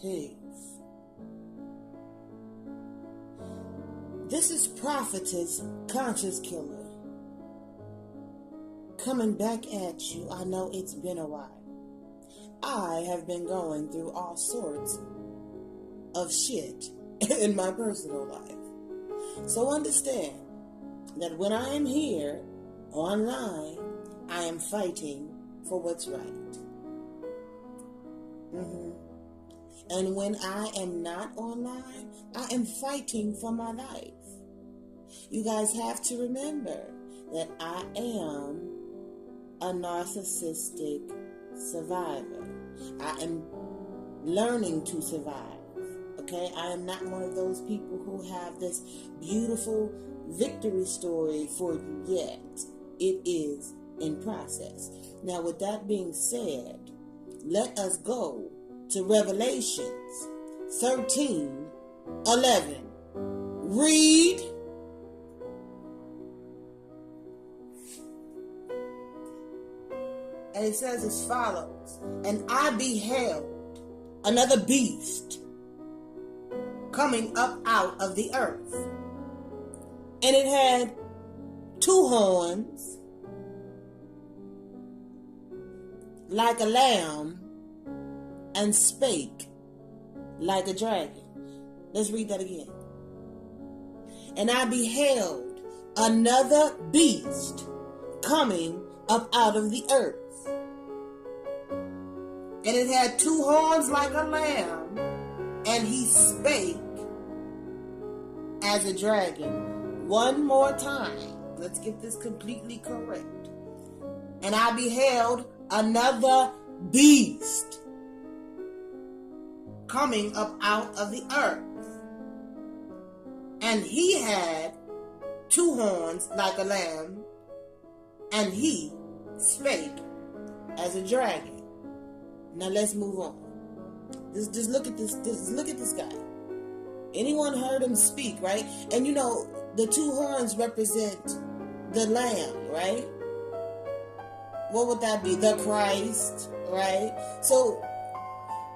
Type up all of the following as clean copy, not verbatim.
Peace. This is Prophetess Conscious Killer coming back at you. I know it's been a while. I have been going through all sorts of shit in my personal life. So understand that when I am here online, I am fighting for what's right. And when I am not online, I am fighting for my life. You guys have to remember that I am a narcissistic survivor. I am learning to survive. Okay? I am not one of those people who have this beautiful victory story for you yet. It is in process. Now, with that being said, let us go to Revelations 13:11. Read. And it says as follows: And I beheld another beast coming up out of the earth, and it had 2 horns like a lamb, and spake like a dragon. Let's read that again. And I beheld another beast coming up out of the earth, and it had 2 horns like a lamb, and he spake as a dragon. One more time. Let's get this completely correct. And I beheld another beast coming up out of the earth, and he had 2 horns like a lamb, and he spake as a dragon. Now let's move on. Just look at this. Just look at this guy. Anyone heard him speak, right? And you know the 2 horns represent the lamb, right? What would that be? The Christ, right? So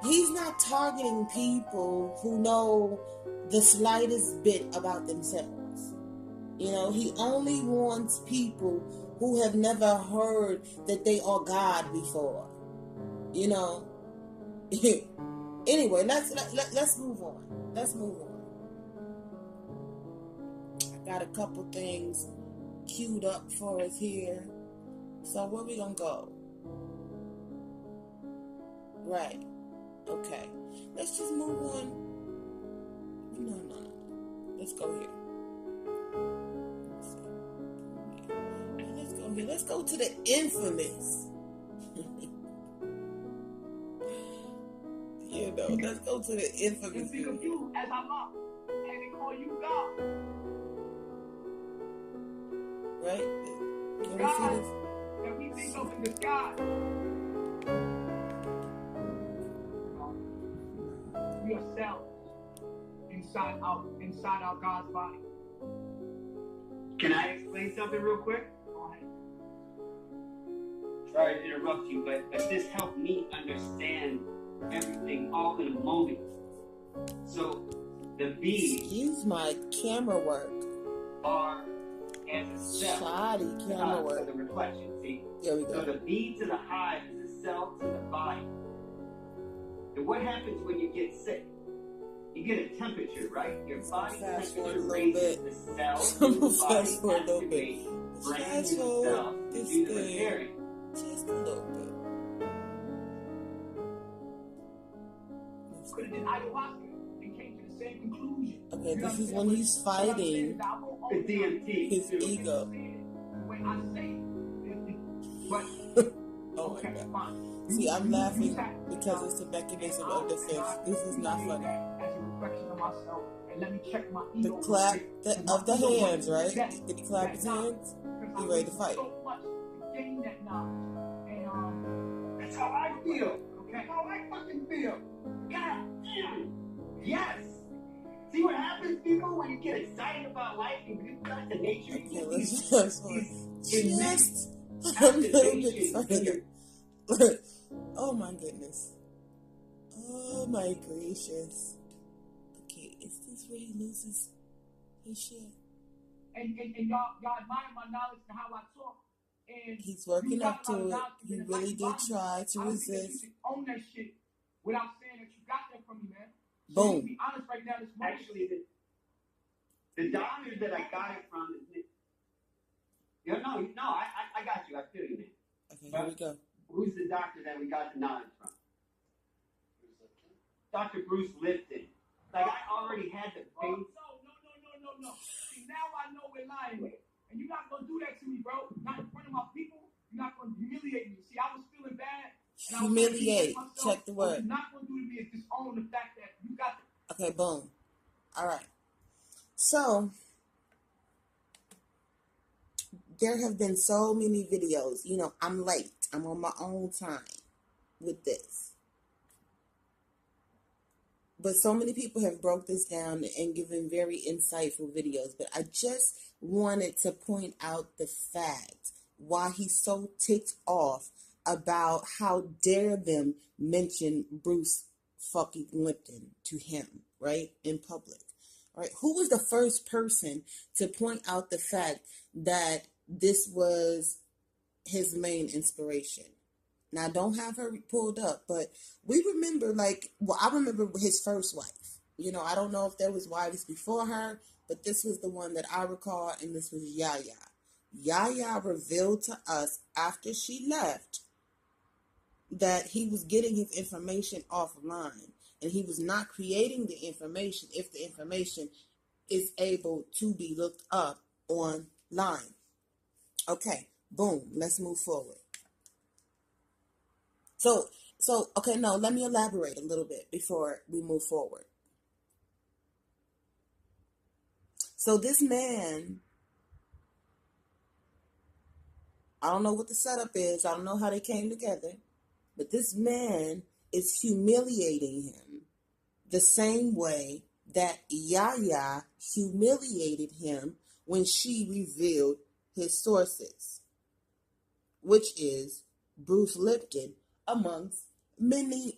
he's not targeting people who know the slightest bit about themselves. You know, he only wants people who have never heard that they are God before. You know. Anyway, let's move on. Let's move on. I got a couple things queued up for us here. So where we gonna go? Right. Okay. Let's just move on. No. Let's go here. Let's go here. Let's go to the infamous. You know, let's go to the infamous. Think of you as Allah, and they call you God. Right? Can we see this? And we think of in the sky. We are cells inside out God's body. Can I explain something real quick? Go ahead. Sorry to interrupt you, but this helped me understand everything all in a moment. So the bees, excuse my camera work, are as a cell. Shoddy camera work. So the reflection, see? There we go. So the bee to the hive is a cell to the body. And what happens when you get sick? You get a temperature, right? Your body temperature raises the cells in the body, activate brand new cells to do the repairing. Just a little bit. Could have did ayahuasca and came to the same conclusion. Okay, this is when he's fighting The DMT. his ego. When I say it, but Oh my okay, God. fine. See, I'm laughing because it's a mechanism of defense. This is not funny. As a reflection of myself, and let me check my The ego. clap of the hands, right? Did he clap his hands? He ready to fight. So much to gain that knowledge, and That's how I feel. okay. That's how I fucking feel. God damn. Yes. See what happens, people, when you get excited about life and you got the nature. Okay, let's just a little bit further. Oh my goodness. Oh my gracious. Okay, is this where he loses his shit? And y'all admire my knowledge and how I talk. And he's working up to it. He really did try to resist. I don't think that you should own that shit without saying that you got that from me, man. So boom. To be honest right now, this actually the doctor that I got it from is I got you. I feel you, man. Okay, here we go. Who's the doctor that we got the knowledge from? Dr. Bruce Lipton. Like, I already had the faith. No. See, now I know we're lying. And you're not going to do that to me, bro. Not in front of my people. You're not going to humiliate me. See, I was feeling bad. And Humiliate. Check the word. What you're not going to do to me is disown the fact that you got the... Okay, boom. All right. So, there have been so many videos. You know, I'm late. I'm on my own time with this. But so many people have broke this down and given very insightful videos. But I just wanted to point out the fact why he's so ticked off about how dare them mention Bruce fucking Lipton to him, right, in public. Right? Who was the first person to point out the fact that this was his main inspiration? Now, I don't have her pulled up, but we remember, I remember his first wife. You know, I don't know if there was wives before her, but this was the one that I recall, and this was Yaya. Yaya revealed to us after she left that he was getting his information offline, and he was not creating the information if the information is able to be looked up online. Okay, boom, let's move forward. So, okay, no, let me elaborate a little bit before we move forward. So this man, I don't know what the setup is. I don't know how they came together. But this man is humiliating him the same way that Yaya humiliated him when she revealed his sources, which is Bruce Lipton, amongst many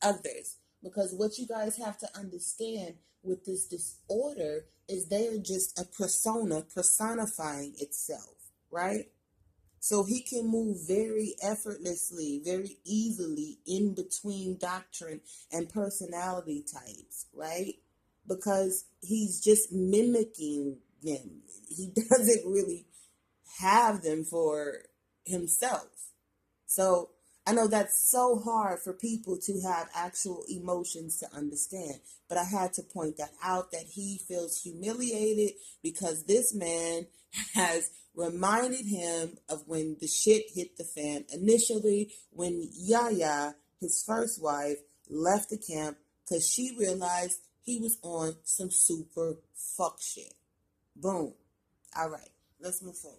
others. Because what you guys have to understand with this disorder is they are just a persona personifying itself, right? So he can move very effortlessly, very easily in between doctrine and personality types, right? Because he's just mimicking them. He doesn't really have them for himself. So I know that's so hard for people to have actual emotions to understand, but I had to point that out, that he feels humiliated because this man has reminded him of when the shit hit the fan initially, when Yaya, his first wife, left the camp because she realized he was on some super fuck shit. Boom. All right, let's move forward.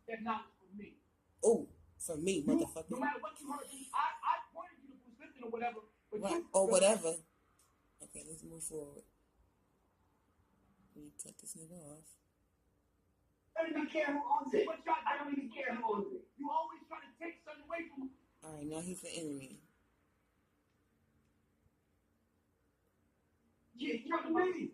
They're not for me. Oh, for me, motherfucker. No matter what you heard, I pointed you to Bruce Lipton or whatever. But right, or whatever. Okay, let's move forward. We cut this nigga off. I don't even care who owns it. I don't even care who owns it. You always try to take something away from me. All right, now he's the enemy. Yeah, you're the enemy.